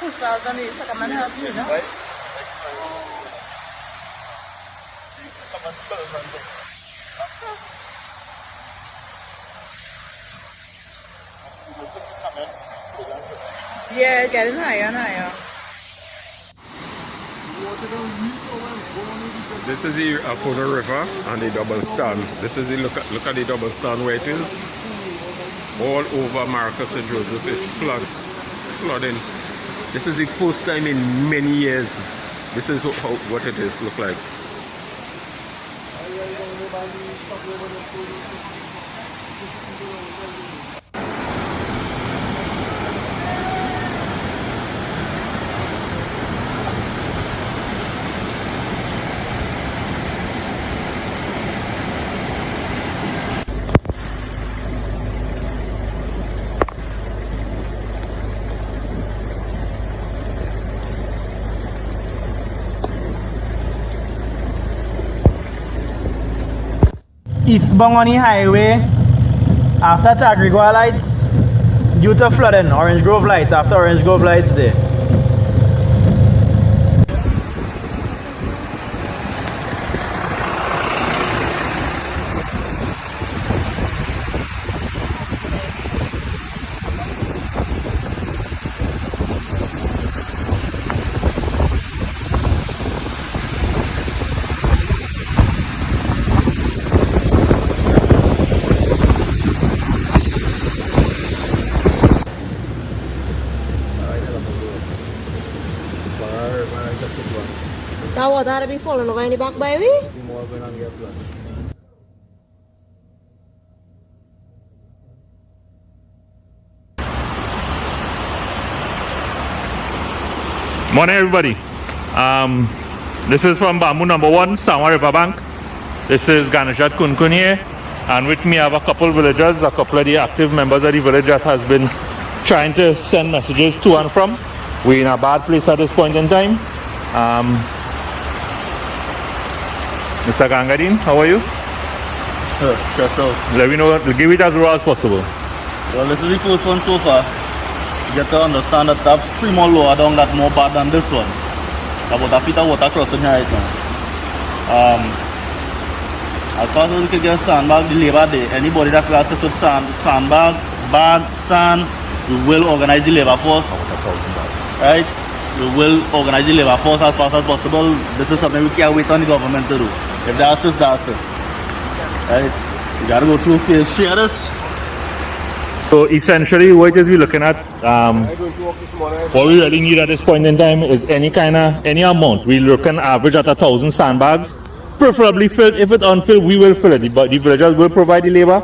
Sa kaman help you, no? Yeah, getting higher and higher. This is the Apuna River and the double stand. This is the look at the double stand where it is. All over Maracas and Joseph is flooding. This is the first time in many years. This is what it is look like. East Bongoni Highway after Tagrigua lights due to flooding. Orange Grove lights after Orange Grove lights there. That water had to be falling over in the back, baby. Morning everybody. This is from Bamboo number 1, Sama River Bank. This is Ganashat Kunkun here, and with me I have a couple of villagers, a couple of the active members of the village that has been trying to send messages to and from. We're in a bad place at this point in time. Mr. Gangadin, how are you? Sure, so. Let me know, give it as raw as possible. Well, this is the first one so far. You get to understand that that 3 more lower down that more bad than this one. About a feet of water crossing here right now. As far as we can get sandbag, the labor day, anybody that has access with sandbag, bag, sand, we will organize the labor force. Right? We will organize the labor force as fast as possible. This is something we can't wait on the government to do. If they assist, they assist. Right? You gotta go through phase 3 of this. So essentially what it is we're looking at, what we really need at this point in time is any amount. We're looking average at 1,000 sandbags, preferably filled. If it's unfilled, we will fill it, but the villagers will provide the labor.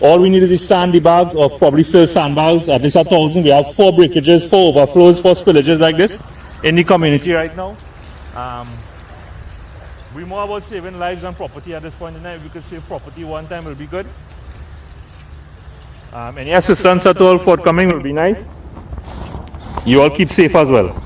All we need is the sandy bags or probably fill sandbags. At least 1,000. We have 4 breakages, 4 overflows, 4 spillages like this in the community right now. We're more about saving lives and property at this point in time. If we could save property one time, it will be good. Any assistance at all forthcoming will be nice. You all keep safe as well.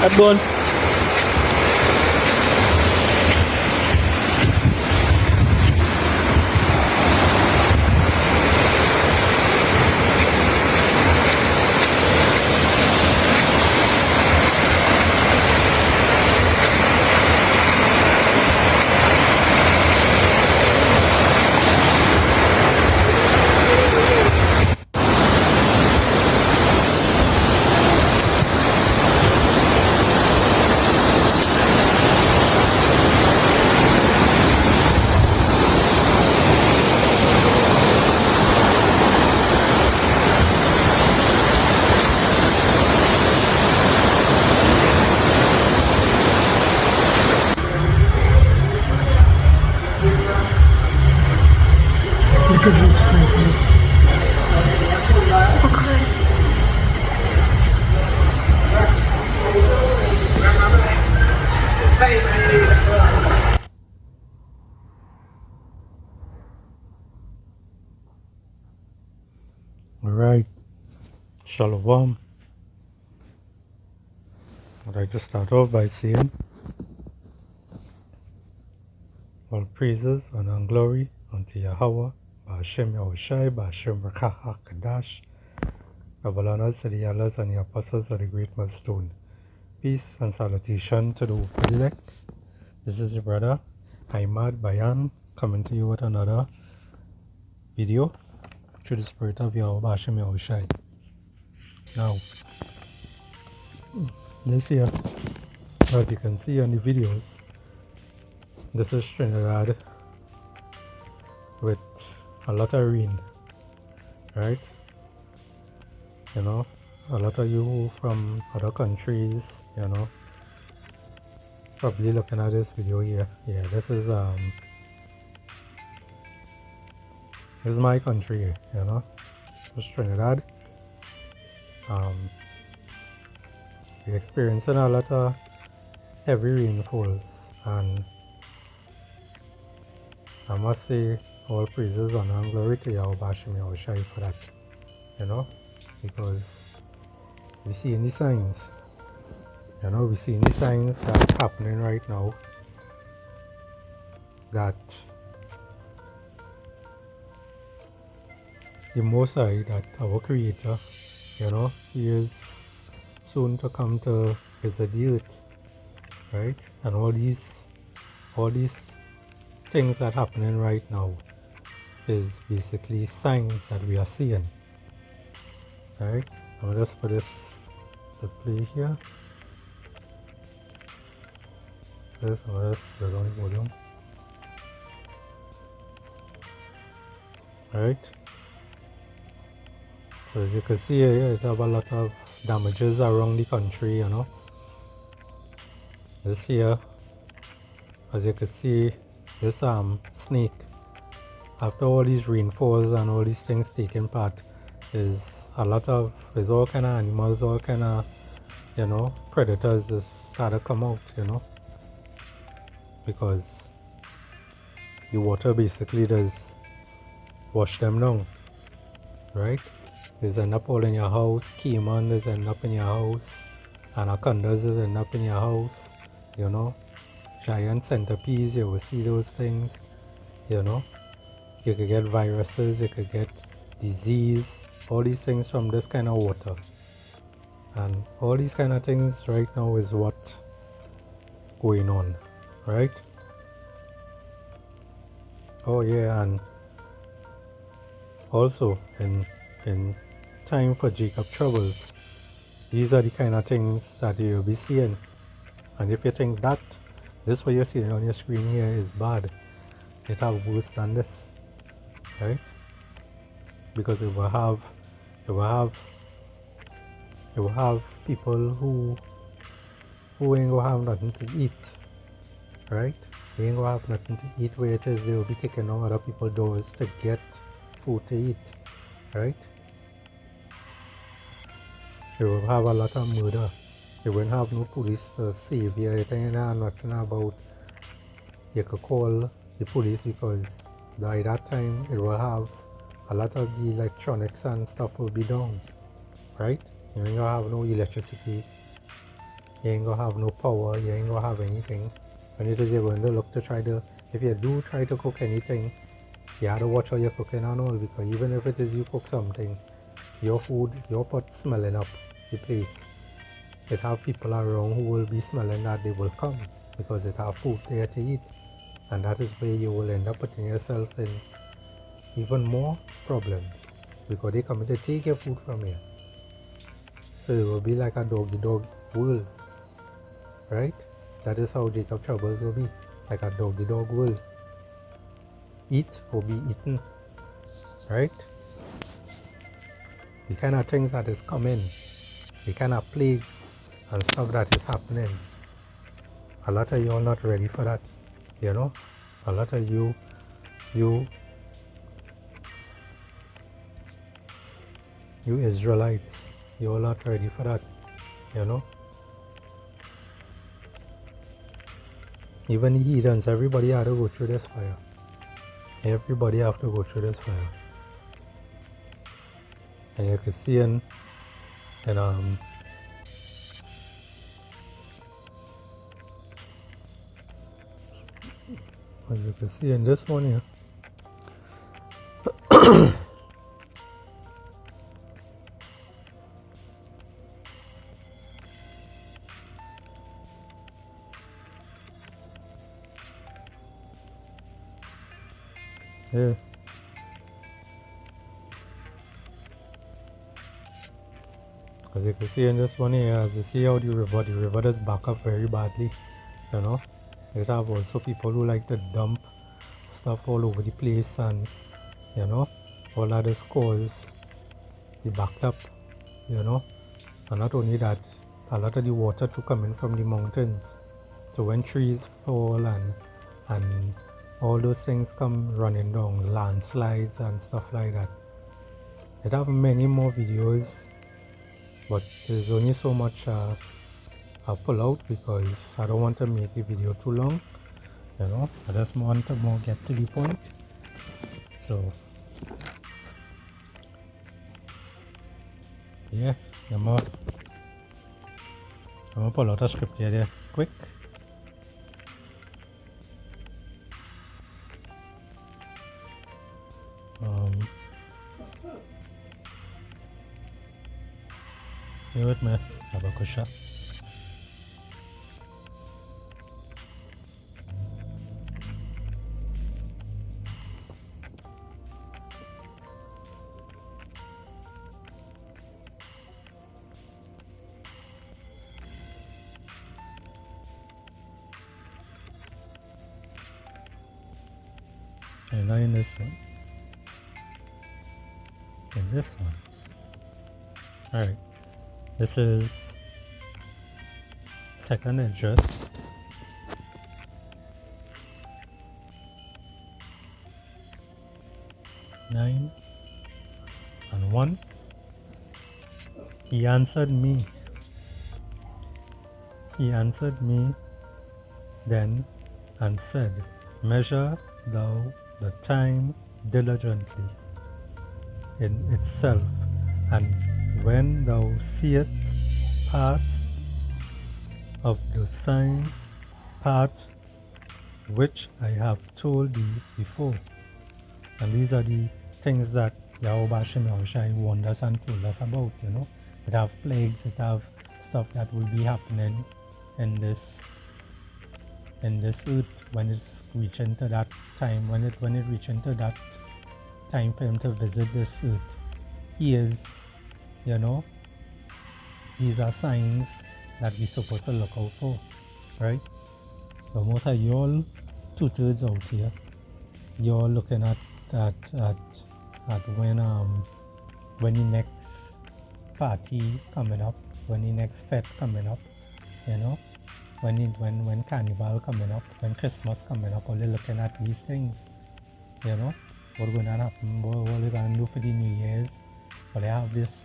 At Bon. Alright, Shalom. I'd like to start off by saying all praises and glory unto Yahweh, Ba'ashem Yahushai, Ba'ashem Rakaha Kadash, double honors to the elders and the apostles of the great milestone. Peace and salutation to the elect. This is your brother, Ahmad Bayan, coming to you with another video through the spirit of Yahweh, Ba'ashem Yahushai. Now, this here, as you can see on the videos, this is Trinidad with a lot of rain, right? You know, a lot of you from other countries, you know, probably looking at this video here. Yeah, this is my country, you know, it's Trinidad. We're experiencing a lot of heavy rainfalls, and I must say all praises and glory to Yahweh Ba'ashem Yahushai for that, you know, because we see any signs, you know, we see any signs that's happening right now that the Most High, that our Creator, you know, He is soon to come to visit the earth, right? And all these things that are happening right now is basically signs that we are seeing, right? I'm just put this to play here. This or this, we're going to go down. Right? So as you can see here, it have a lot of damages around the country, you know. This here, as you can see, this snake, after all these rainfalls and all these things taking part, is all kind of animals, all kind of, you know, predators just start to come out, you know, because the water basically does wash them down, right? They end up all in your house, caimans end up in your house, anacondas end up in your house, you know, giant centipedes, you will see those things, you know. You could get viruses, you could get disease, all these things from this kind of water. And all these kind of things right now is what going on, right? Oh yeah, and also in time for Jacob troubles, these are the kind of things that you'll be seeing. And if you think that this what you're seeing on your screen here is bad, it have worse than this, right? Because it will have people who ain't gonna have nothing to eat, right? They ain't gonna have nothing to eat, where it is they will be taking on other people's doors to get food to eat, right? They will have a lot of murder. They won't have no police to save you. It ain't nothing about you could call the police, because by that time it will have a lot of the electronics and stuff will be down, right? You ain't gonna have no electricity, you ain't gonna have no power, you ain't gonna have anything. And it is you're going to look to if you do try to cook anything, you have to watch how you're cooking and all, because even if it is you cook something, your food, your pot smelling up the place, it have people around who will be smelling that, they will come, because it have food there to eat. And that is where you will end up putting yourself in even more problems, because they come to take your food from you. So it will be like a dog-eat-dog world, right? That is how Jacob troubles will be, like a dog-eat-dog world. Eat or be eaten, right? The kind of things that is coming, the kind of plague and stuff that is happening, a lot of you are not ready for that, you know. A lot of you Israelites, you are not ready for that, you know. Even the heathens, everybody had to go through this fire. Everybody have to go through this fire. And you can see and as you can see in this one here, yeah. As you can see in this one here, as you see how the river does back up very badly, you know. It have also people who like to dump stuff all over the place, and you know, all that is cause the backed up, you know. And not only that, a lot of the water too coming from the mountains. So when trees fall and all those things come running down, landslides and stuff like that. It have many more videos, but there's only so much I'll pull out because I don't want to make the video too long, you know. I just want to more get to the point. So yeah, I'm gonna pull out a script here there quick. Bear with me, have a good shot. And now in this one. And this one. Alright. This is second address. Nine and 1. He answered me. He answered me then and said, measure thou the time diligently in itself, and when thou seest part of the sign, part which I have told thee before. And these are the things that Yahweh Hashem Yahushai warned us and told us about, you know. It have plagues, it have stuff that will be happening in this earth when it's reaching to that time, when it reaching to that time for him to visit this earth. He is, you know, these are signs that we're supposed to look out for, right? So most of you all 2/3 out here, you're looking at when the next party coming up, when the next fete coming up, you know, when Carnival coming up, when Christmas coming up, only looking at these things, you know, what's going to happen, what we're going to do for the New Year's. But they have this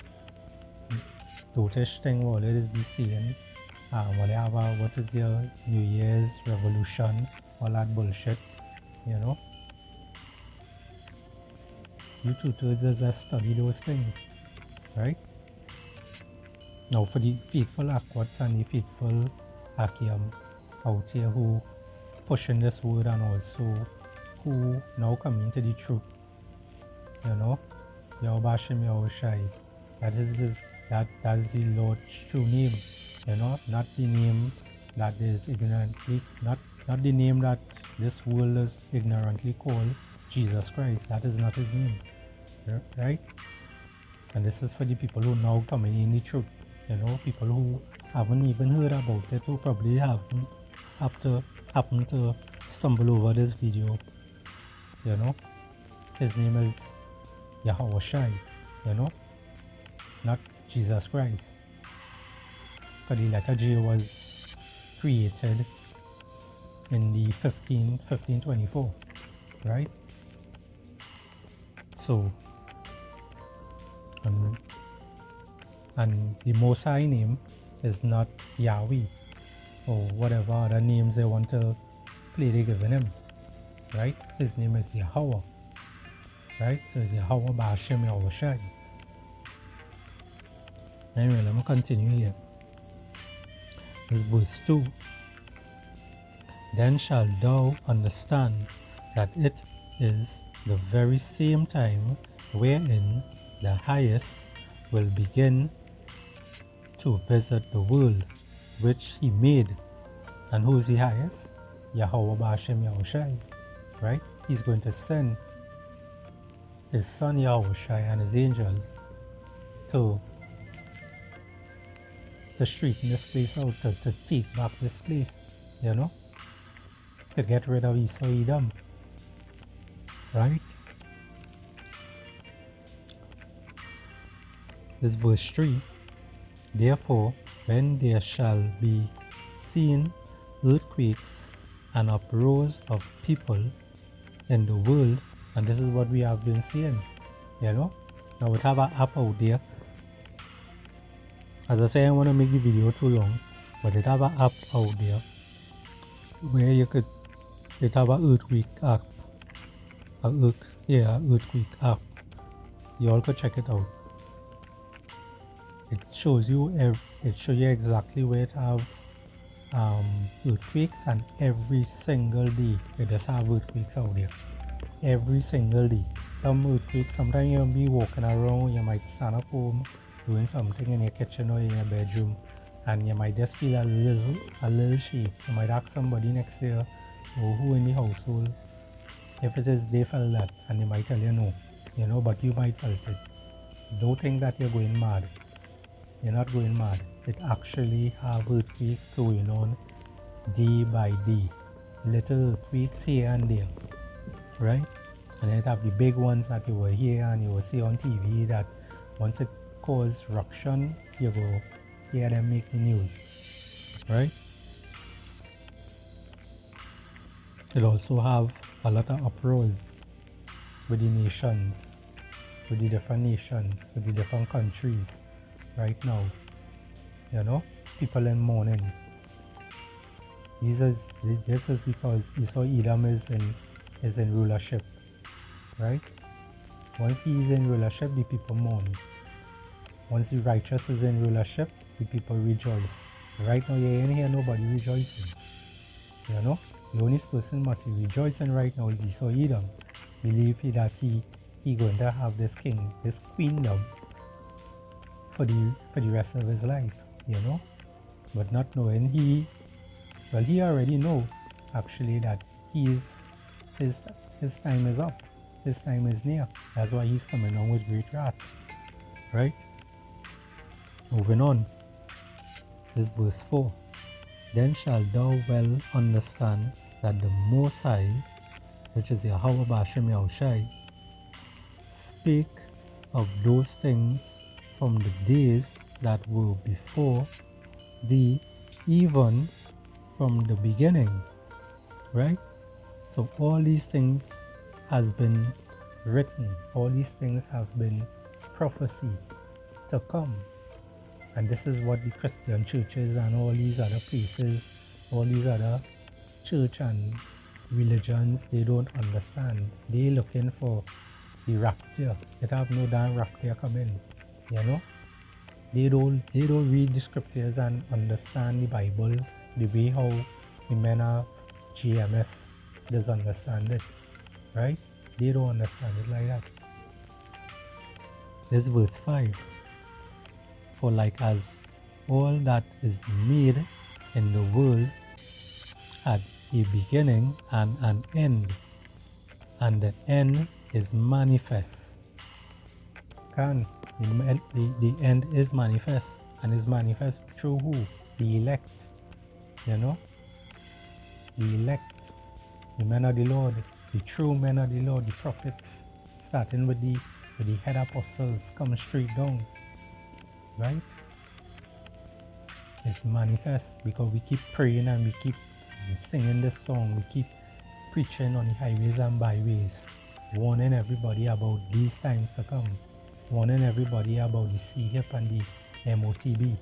dotish thing where they be saying, what they have what is your New Year's revolution, all that bullshit, you know. You 2/3 just study those things, right? Now for the faithful Aquats and the faithful Akiam out here who pushing this word and also who now coming to the truth, you know, Yahweh Hashem Yahushai, that is the Lord's true name, you know, not the name that is ignorantly, not the name that this world is ignorantly called Jesus Christ. That is not his name, right? And this is for the people who now coming in the truth, you know, people who haven't even heard about it, who probably happen to stumble over this video, you know. His name is Yahweh Shai, you know, not Jesus Christ. Because the letter J was created in the 1524, right? So, and the Most High name is not Yahweh or whatever other names they want to play they giving him, right? His name is Yahweh, right? So it's Yahweh B'Hashem Yahushai. Anyway, let me continue here. This verse 2. Then shalt thou understand that it is the very same time wherein the highest will begin to visit the world which he made. And who's the highest? Yahweh B'Hashem Yahushai. Right? He's going to send his son Yahushai and his angels to straighten this place out, to take back this place, you know, to get rid of Esau Edom, right? This verse 3. Therefore, when there shall be seen earthquakes and uproars of people in the world, and this is what we have been seeing, you know. Now we have an app out there. As I say, I don't want to make the video too long, but it have an app out there where you could, it have an earthquake app, earthquake app. You all could check it out. It shows you exactly where it have earthquakes, and every single day it does have earthquakes out there. Every single day. Some earthquakes, sometimes you'll be walking around, you might stand up home doing something in your kitchen or in your bedroom, and you might just feel a little shake. You might ask somebody next to you or who in the household if it is they felt that, and they might tell you no, you know, but you might felt it. Don't think that you're going mad. You're not going mad. It actually have earthquakes going on day by day. Little earthquakes here and there, right? And it have the big ones that you will hear and you will see on TV that once it cause ruction, you go hear them make the news, right? It also have a lot of uproars with the nations, with the different nations, with the different countries right now. You know, people in mourning. This is because Esau Edom is in rulership, right? Once he is in rulership, the people mourn. Once the righteous is in rulership, the people rejoice. Right now, you ain't hear nobody rejoicing. You know, the only person must be rejoicing right now is Esau Edom. Believe that he going to have this king, this queendom for the rest of his life. You know, but not knowing he already know actually that his time is up. His time is near. That's why he's coming on with great wrath, right? Moving on, this verse 4. Then shalt thou well understand that the Most High, which is Yahweh B'Hashem Yahushai, spake of those things from the days that were before thee, even from the beginning, right? So all these things has been written. All these things have been prophecy to come. And this is what the Christian churches and all these other places, all these other church and religions, they don't understand. They looking for the rapture. It have no damn rapture coming, you know. They don't read the scriptures and understand the Bible the way how the men of GMS does understand it, right? They don't understand it like that. This verse 5. For like as all that is made in the world had a beginning and an end, and the end is manifest. The end is manifest, and is manifest through who? The elect. You know? The elect, the men of the Lord, the true men of the Lord, the prophets, starting with the head apostles, coming straight down. Right? It's manifest because we keep praying and we keep singing this song, we keep preaching on the highways and byways, warning everybody about these times to come, warning everybody about the CHIP and the MOTB.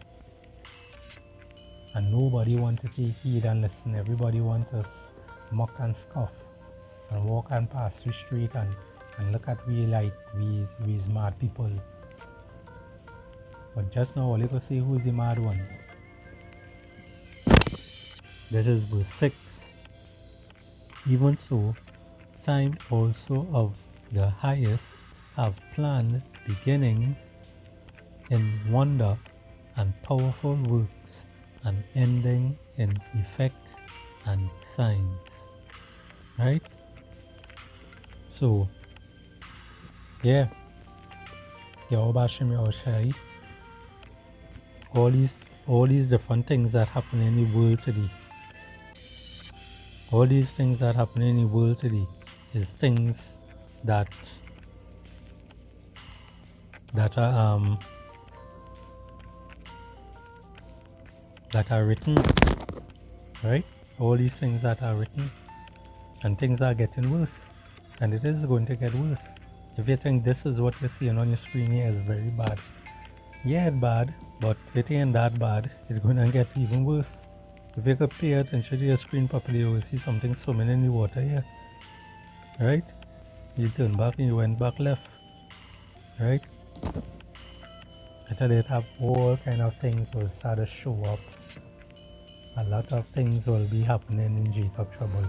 And nobody wants to take heed and listen. Everybody wants to mock and scoff and walk and pass the street and look at we like we mad people. But just now, all you can see who's the mad ones. This is verse 6. Even so, time also of the highest have planned beginnings in wonder and powerful works, and ending in effect and signs. Right? So, yeah. Yahweh Hashem Yahushai. All these different things that happen in the world today. All these things that happen in the world today is things that are written, right? All these things that are written, and things are getting worse, and it is going to get worse. If you think this is what you're seeing on your screen here is very bad, yeah, it's bad, but it ain't that bad. It's going to get even worse. If you could pay attention to your screen properly, you will see something swimming in the water here, right? You turn back and you went back left, right? I tell you, it have all kind of things will start to show up. A lot of things will be happening in Jacob trouble.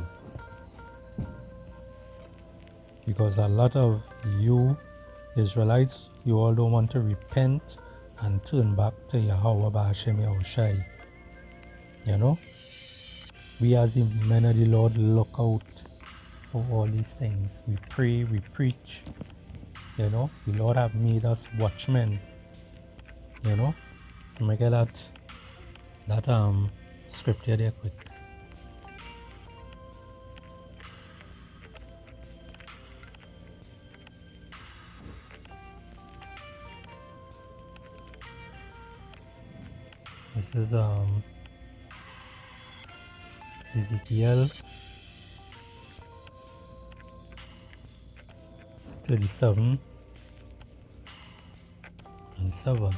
Because a lot of you Israelites, you all don't want to repent and turn back to Yahweh Ba'ashem Yahushai. You know? We as the men of the Lord look out for all these things. We pray, we preach. You know? The Lord have made us watchmen. You know? Let me get that scripture there quick. This is Ezekiel 37 and 7.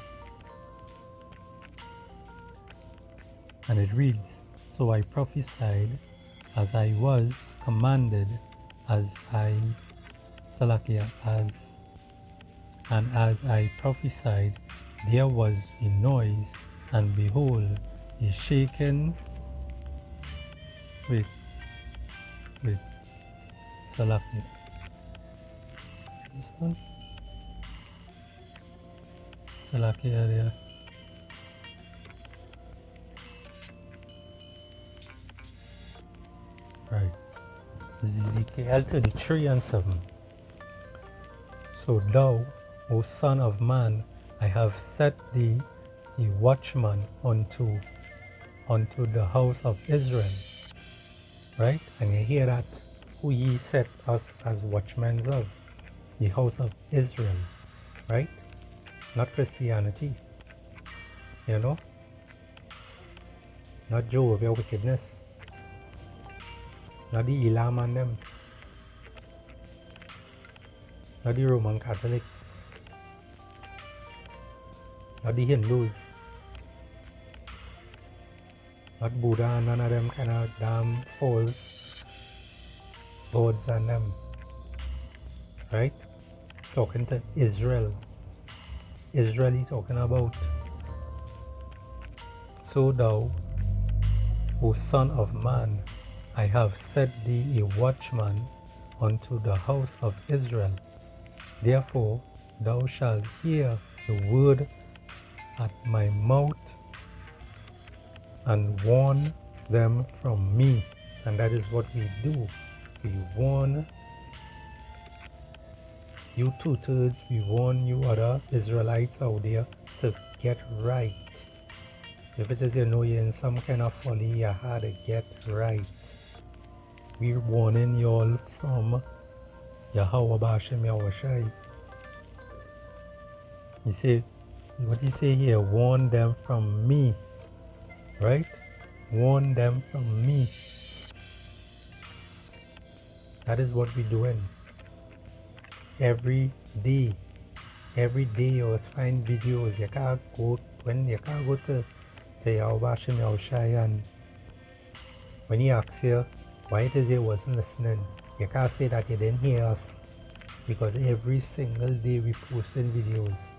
And it reads, So I prophesied as I was commanded, as I prophesied, there was a noise, and behold, a shaking. Wait, Salakia. This one? Salakia there. Right. This is Ezekiel 33 and 7. So thou, O son of man, I have set thee a watchman unto the house of Israel. Right? And you hear that? Who ye set us as watchmen of? The house of Israel. Right? Not Christianity. You know? Not Jehovah's wickedness. Not the Elam and them. Not the Roman Catholics. Not the Hindus. Not Buddha and none of them kind of damn false gods and them. Right? Talking to Israel. Israel he's talking about. So thou, O son of man, I have set thee a watchman unto the house of Israel. Therefore thou shalt hear the word at my mouth, and warn them from me. And that is what we do. We warn you 2/3, we warn you other Israelites out there to get right. If it is you know you're in some kind of folly, you had to get right. We're warning y'all from Yahweh Ba'ashem Yahushai. You say, what you say here, warn them from me. Right? Warn them from me. That is what we're doing. Every day. Every day you'll find videos. You can't go to Yahweh Hashem Yahushai, and when he asks you why it is you wasn't listening, you can't say that you didn't hear us, because every single day we posting videos.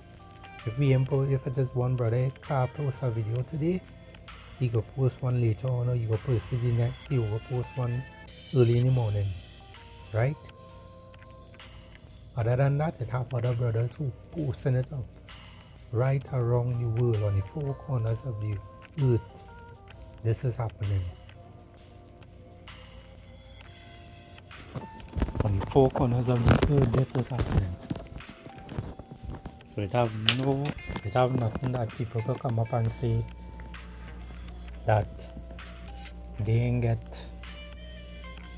if it is one brother can post a video today, he go post one later on, or you go post it the next, you go post one early in the morning, right? Other than that, it have other brothers who posting it up right around the world on the four corners of the earth. This is happening. On the four corners of the earth, this is happening. So it have nothing that people could come up and say that they ain't get,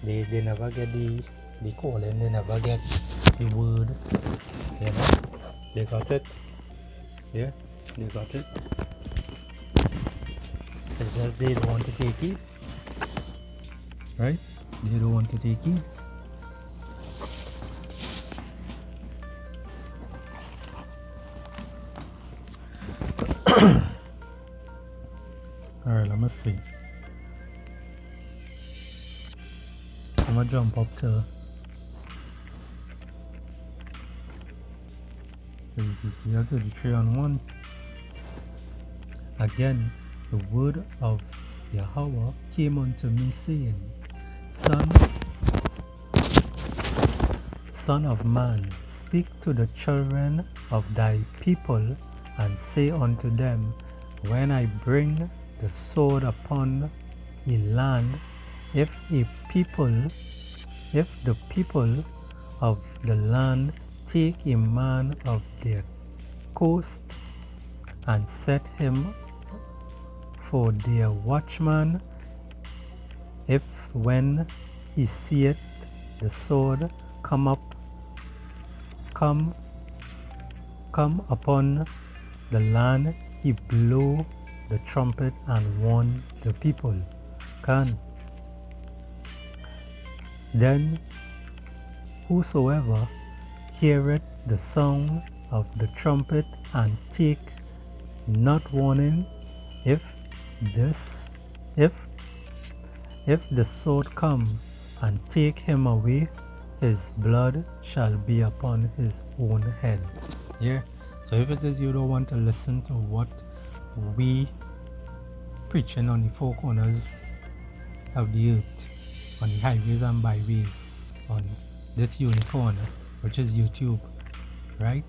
they never get the calling, they never get the word, you know. They got it, yeah, they got it. It's just they don't want to take it, right? They don't want to take it. Alright, let me see. I'm gonna jump up to the 3-on-1. Again, the word of Yahweh came unto me, saying, Son of man, speak to the children of thy people, and say unto them, when I bring the sword upon a land, if the people of the land take a man of their coast and set him for their watchman, if when he seeth the sword come upon the land, he blow the trumpet and warn the people. Then whosoever heareth the sound of the trumpet and take not warning, if the sword come and take him away, his blood shall be upon his own head. Yeah. So if it is you don't want to listen to what we preaching on the four corners of the earth, on the highways and byways, on this unicorn, which is YouTube, right?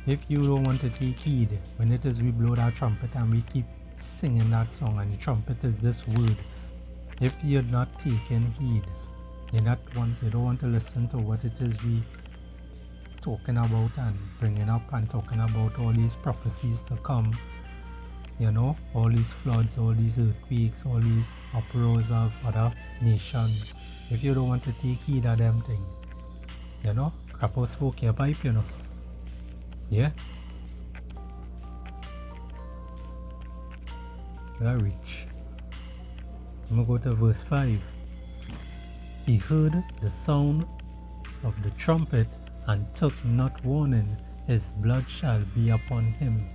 If you don't want to take heed, when it is we blow that trumpet and we keep singing that song, and the trumpet is this word, if you're not taking heed, you don't want to listen to what it is we talking about and bringing up and talking about all these prophecies to come, you know, all these floods, all these earthquakes, all these uproars of other nations. If you don't want to take heed of them things, you know, crap out smoke your pipe, you know. Yeah. That reach. I'm gonna go to verse 5. He heard the sound of the trumpet and took not warning, his blood shall be upon him.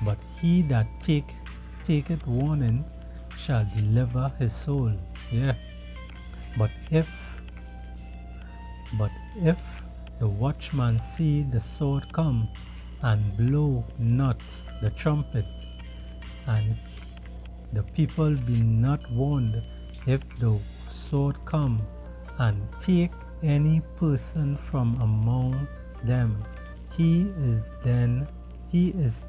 But he that taketh warning shall deliver his soul. Yeah. But if the watchman see the sword come and blow not the trumpet, and the people be not warned, if the sword come and take any person from among them, he is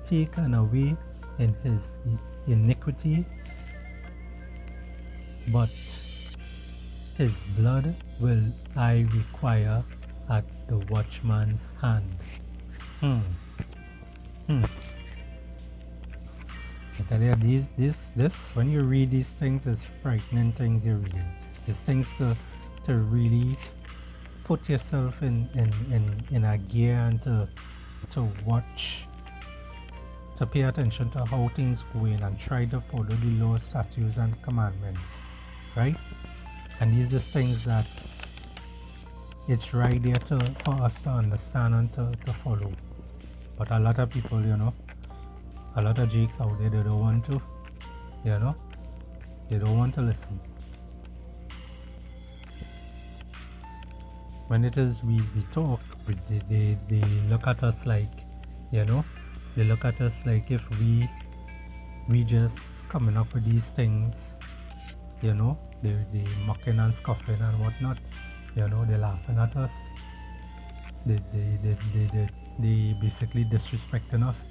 taken away in his iniquity, but his blood will I require at the watchman's hand. I tell you, this when you read these things, it's frightening things you're reading. It's things to really put yourself in a gear and to watch, to pay attention to how things go in and try to follow the laws, statutes and commandments, right? And these are things that it's right there for us to understand and to follow. But a lot of people, you know, a lot of jakes out there, they don't want to, you know, they don't want to listen. When it is we talk, they look at us like You know, they look at us like if we just coming up with these things, you know, they mocking and scoffing and whatnot, you know, they laughing at us, they basically disrespecting us,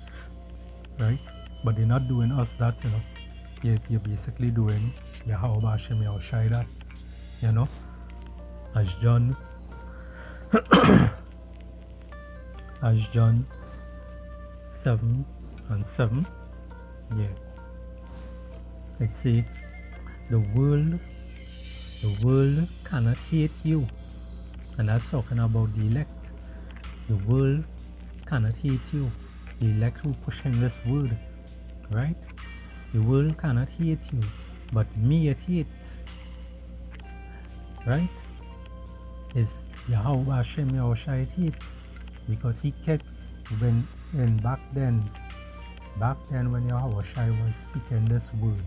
right? But they're not doing us that, you know. You're basically doing Yahweh Hashem Yahushai that, you know, as John 7:7, yeah, let's see, the world cannot hate you, and that's talking about the elect. The world cannot hate you, the elect who pushing this word, right? The world cannot hate you, but me it hate, right? Is Yahweh Hashem Yahushai it hates, because he kept back then when Yahweh Shai was speaking this word,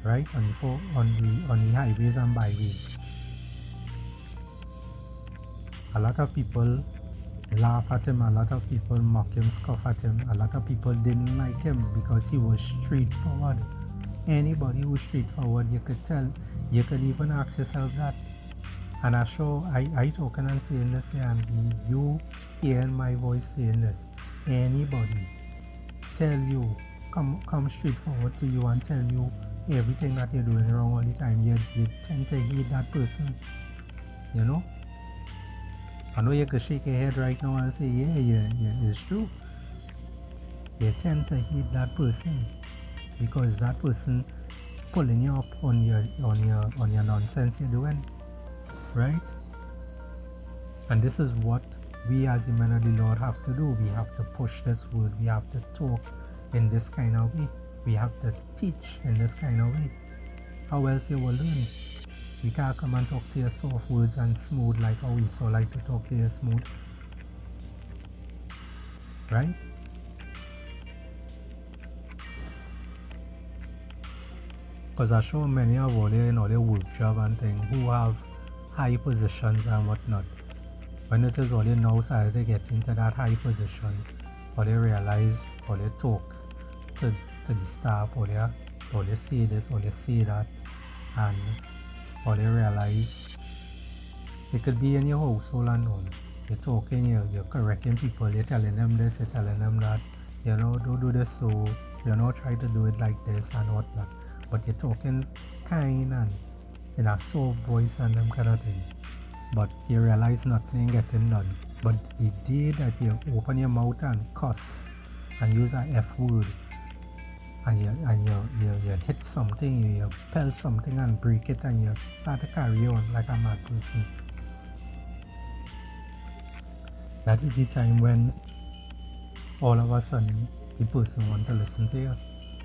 right, on the highways and byways, a lot of people laugh at him, a lot of people mock him, scoff at him, a lot of people didn't like him because he was straightforward. Anybody who's straightforward, you could tell, you could even ask yourself that. And I talking and saying this, and you hearing my voice saying this. Anybody tell you, come straight forward to you and tell you everything that you're doing wrong all the time, you tend to hate that person, you know. I know you could shake your head right now and say, yeah, it's true. You tend to hate that person because that person pulling you up on your nonsense you're doing, right? And this is what we as the men of the Lord have to do. We have to push this word. We have to talk in this kind of way. We have to teach in this kind of way. How else you will learn? We can't come and talk to you soft words and smooth like how we so like to talk to you smooth, right? Because I show many of all their work job and things who have high positions and whatnot. When it is all they now started to get into that high position, or they realize, or they talk to the staff, or they say this, or they say that, and or they realize it could be in your household and all. You're talking, you're correcting people, you're telling them this, you're telling them that, you know, don't do this, so you know, try to do it like this and whatnot. But you're talking kind and in a soft voice and them kind of thing. But you realize nothing getting done. But the day that you open your mouth and cuss and use an F word, and you hit something, you pelt something and break it, and you start to carry on like a mad person, that is the time when all of a sudden the person wants to listen to you.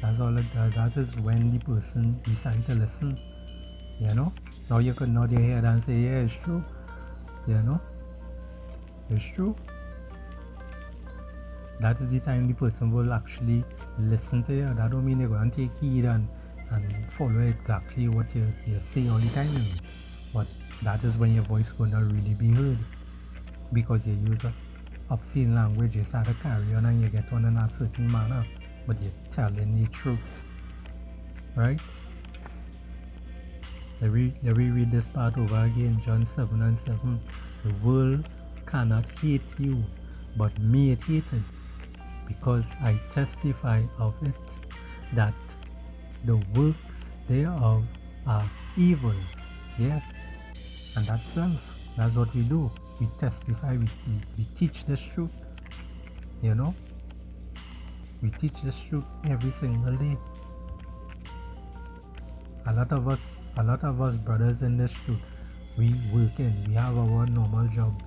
That's all it does. That is when the person decides to listen, you know. Now you could nod your head and say, yeah, it's true, you know, it's true. That is the time the person will actually listen to you. That don't mean they're going to take heed and follow exactly what you say all the time, you know. But that is when your voice going to really be heard, because you use a obscene language, you start to carry on and you get on in a certain manner, but you're telling the truth, right? Let me read this part over again. John 7:7. The world cannot hate you, but me it hated, because I testify of it, that the works thereof are evil. Yeah, and that's self. That's what we do. We testify, we teach this truth, you know. We teach this truth every single day. A lot of us brothers in this truth, we working, we have our normal jobs.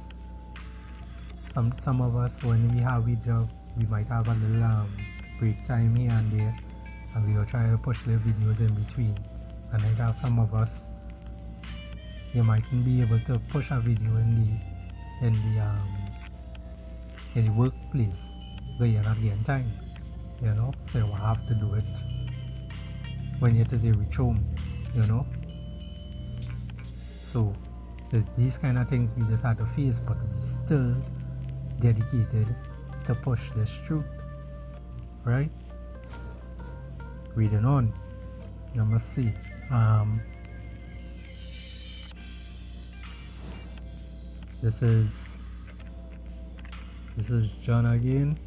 Some of us, when we have a job, we might have a little break time here and there, and we will try to push the videos in between. And then have some of us, you mightn't be able to push a video in the workplace because you're not getting time, you know, so you have to do it when it is a reach home, you know. So there's these kind of things we just have to face, but we're still dedicated to push this truth, right? Reading on, number C. This is John again.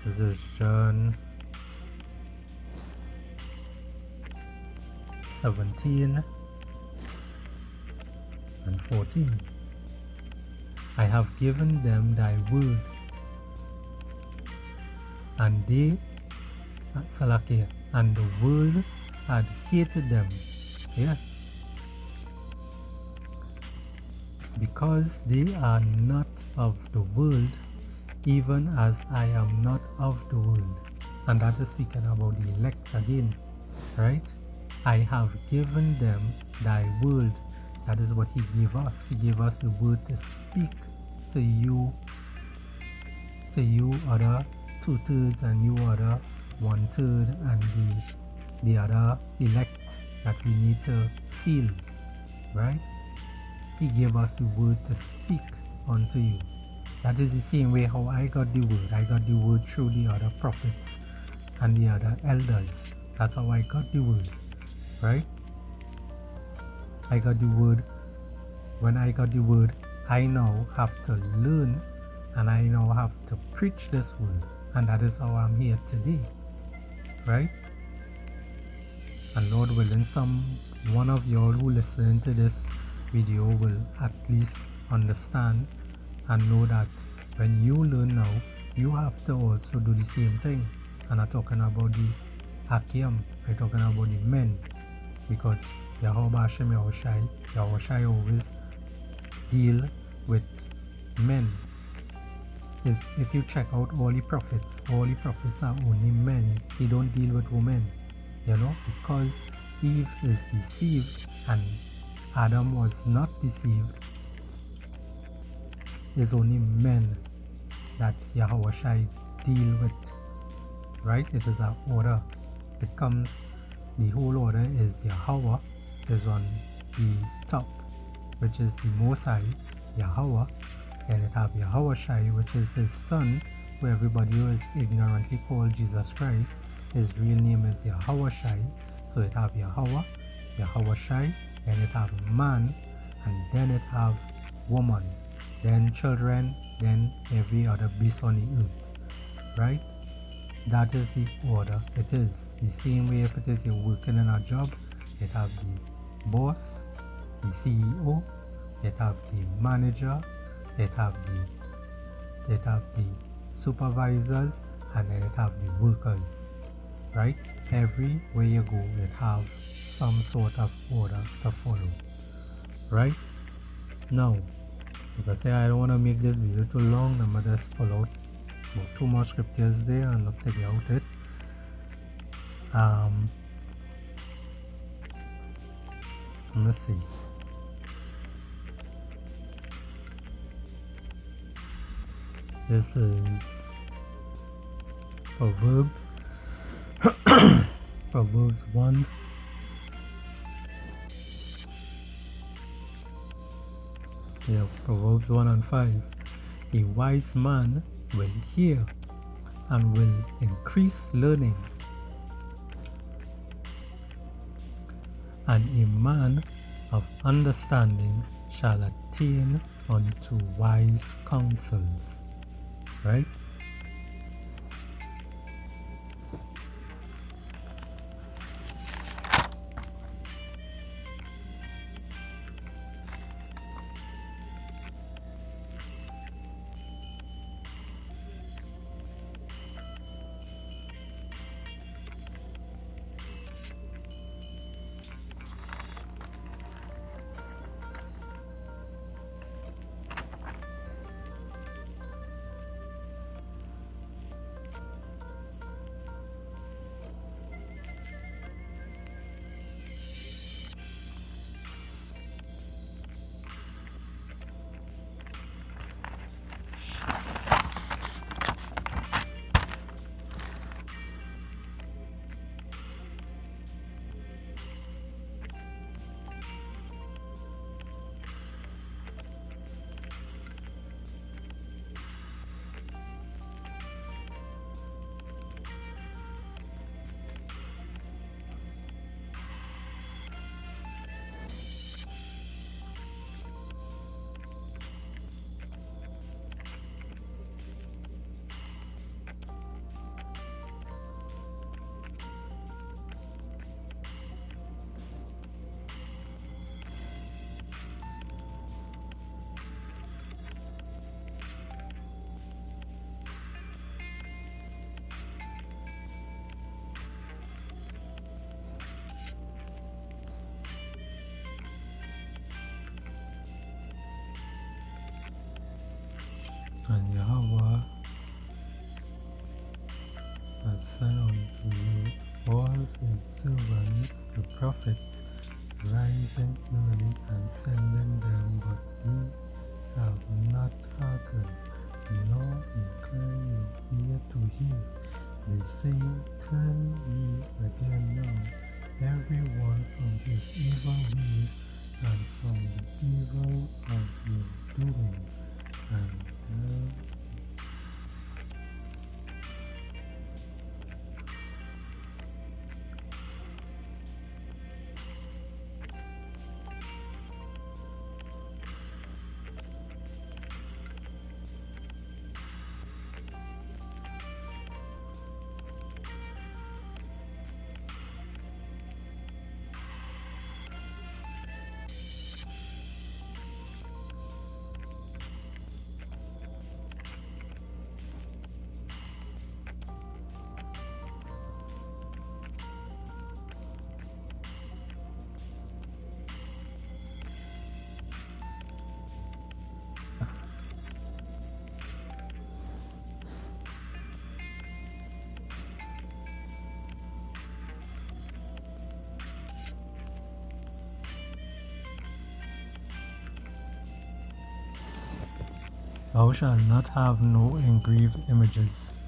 This is John 17 and 14. I have given them thy word, and they, Salakia, and the world had hated them. Yeah. Because they are not of the world, even as I am not of the world. And that is speaking about the elect again, right? I have given them thy word. That is what he gave us. He gave us the word to speak to you other 2/3 and you other 1/3, and the other elect that we need to seal, right? He gave us the word to speak unto you. That is the same way how I got the word. I got the word through the other prophets and the other elders. That's how I got the word, right? I got the word. When I got the word, I now have to learn, and I now have to preach this word. And that is how I'm here today, right? And Lord willing, one of y'all who listen to this video will at least understand and know that when you learn now, you have to also do the same thing. And I'm talking about the Akim, I'm talking about the men, because Yahweh Hashem Yahushai always deal with men. If you check out all the prophets are only men. He don't deal with women, because Eve is deceived and Adam was not deceived. It's only men that Yahushai deal with, right? It is an order. It comes, the whole order is Yahweh is on the top, which is the Most High, Yahweh, and it have Yahushai, which is his son, who everybody who is ignorantly called Jesus Christ. His real name is Yahushai. So it have Yahweh, Yahushai, then it have man, and then it have woman, then children, then every other beast on the earth, right? That is the order. It is the same way. If it is you're working in a job, it have the boss, the CEO, it have the manager, it have the supervisors, and then it have the workers, right? Everywhere you go, it have some sort of order to follow, right? Now, as I say, I don't want to make this video too long. I'm going to just pull out about 2 more scriptures there and look take out it. Let's see. This is Proverbs Proverbs 1. Yeah, Proverbs 1 and 5. A wise man will hear and will increase learning, and a man of understanding shall attain unto wise counsels, right? and Yahweh has sent unto you all his servants, the prophets, rising early and sending them, but ye have not hearkened, nor incline your ear to hear. They say, turn ye again now, every one from his evil ways and from the evil of your doing. And thou shalt not have no engraved images.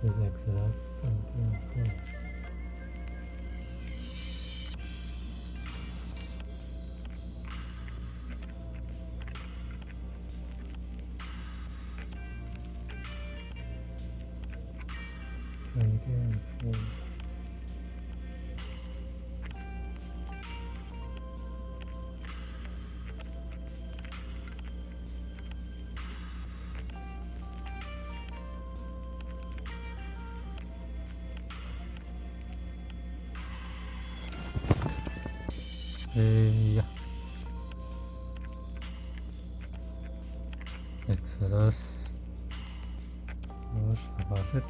Is Exodus 24. Yeah. Exodus. Oh, should I pass it?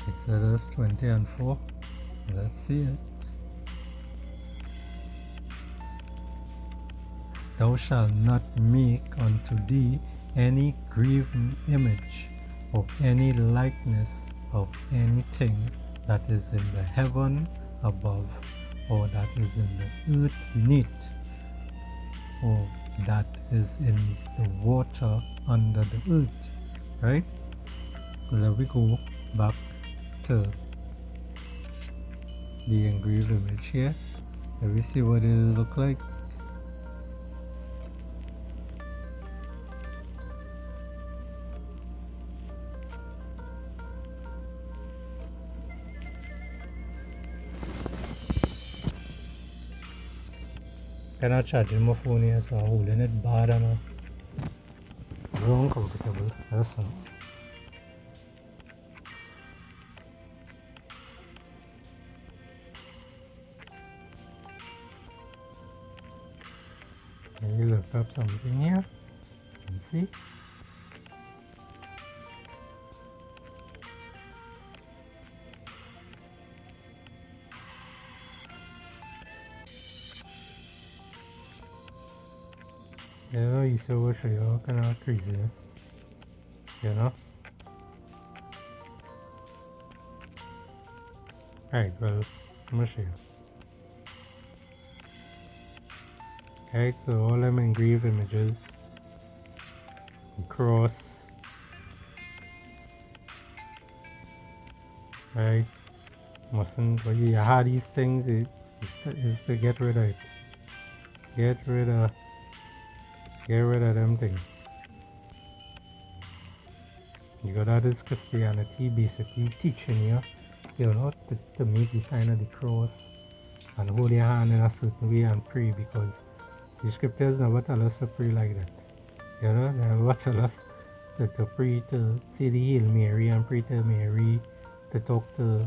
Exodus 20 and 4. Let's see it. Thou shalt not make unto thee any graven image or any likeness of anything that is in the heaven above, or that is in the earth beneath, or that is in the water under the earth. Right? So let we go back to the engraved image here. Let me see what it look like. Cannot charge my phone here, so I'm holding it bad and very uncomfortable. That's all. Maybe look up something here and see. Yeah, I used to show you kind of craziness, you know. Alright, well, I'm gonna show you. Alright, so all them engraved images, cross, right? Mustn't, but you have these things, it's to get rid of it. Get rid of them things. Because that is Christianity basically teaching you, you know, to make the sign of the cross and hold your hand in a certain way and pray, because the scriptures never tell us to pray like that. You know, they never tell us to pray, to say the Hail Mary and pray to Mary, to talk to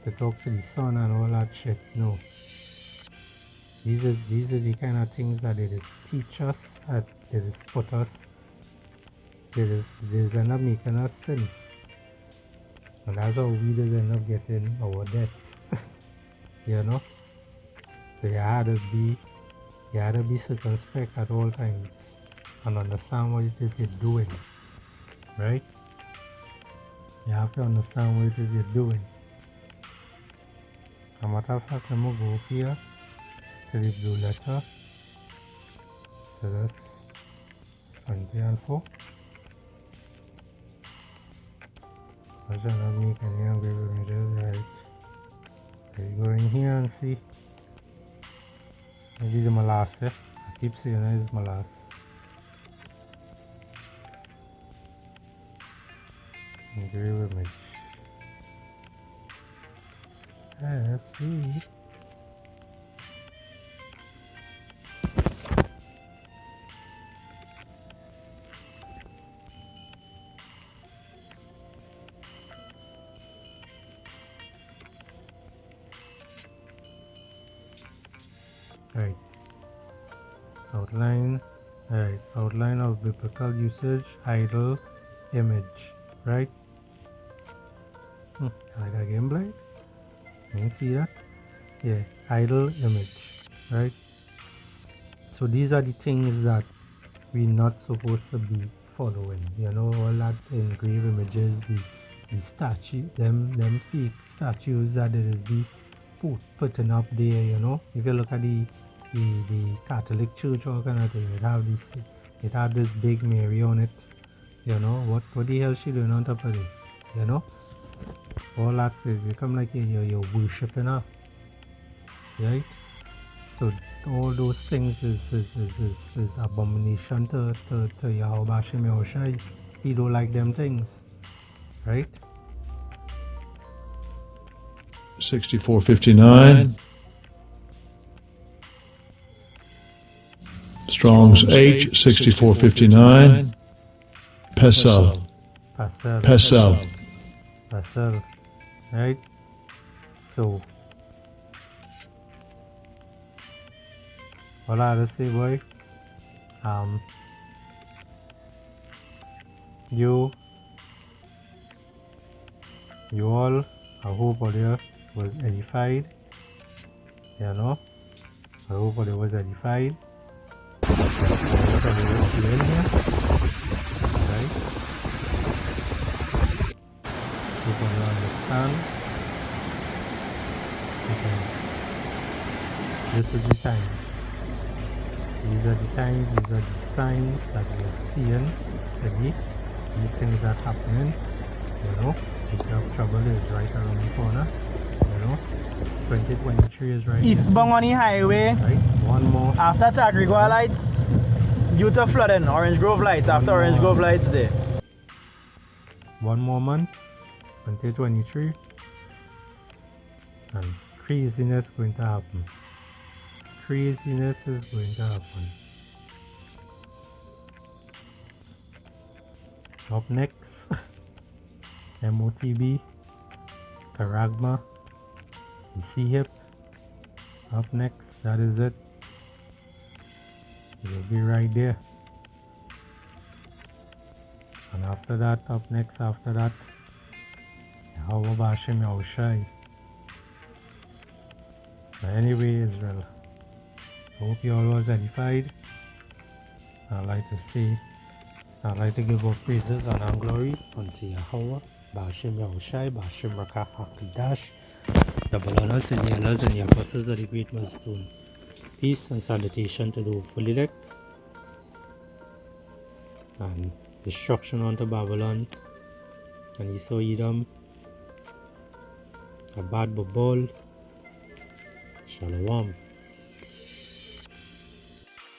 the Son and all that shit. No. These are the kind of things that they just teach us, that they just put us, they just end up making us sin. And that's how we just end up getting our debt. You know? So you had to be circumspect at all times and understand what it is you're doing. Right? You have to understand what it is you're doing. As a matter of fact, I'm going to go up here to the blue letter. So that's 20 and 4. I shall not make any engraved images, right? So you go in here and see. Maybe the molasses. I keep saying it is molasses. Engrave image. Let's see. Right. Outline. Right. Outline of biblical usage. Idle image. Right. I got game blind. Can you see that? Yeah. Idle image. Right. So these are the things that we're not supposed to be following. You know, all that engraved images, the statue, them fake statues that there is be putting up there. You know, if you look at the Catholic Church or kind of thing, it had this big Mary on it. You know, what the hell she doing on top of it? You know, all that they come like you're worshiping her, right? So all those things is abomination to Yahweh Bashem Yahushai. He don't like them things, right? 6459. Strong's H 6459. Pesel. Pasel, right? So all I have to say, boy, you all, I hope all you was edified. You know, I hope all you was edified. What are you seeing here? Right? Hope all you understand. Because this is the time. These are the times, these are the signs that we are seeing today. These things are happening. You know, the trouble is right around the corner. You know, 2023 is right Eastbound on the highway. Right, one more. After Tagrigua lights, due to flooding, Orange Grove lights, after Orange Grove lights there. One more month, 2023, and craziness going to happen. Craziness is going to happen. Up next, MOTB, Karagma, the C-Hip. Up next, that is it. It will be right there. And after that, up next after that, Yahweh Bashem Yahushai. But anyway, Israel, I hope you all was edified. I'd like to give all praises and all glory unto Yahweh Bashem Yahushai, Bashem Rakah HaKadosh. Double honors and elders and the apostles of the great milestone. Peace and salutation to the fully elect. And destruction unto Babylon and Esau Edom, Abad Babal, Shalom.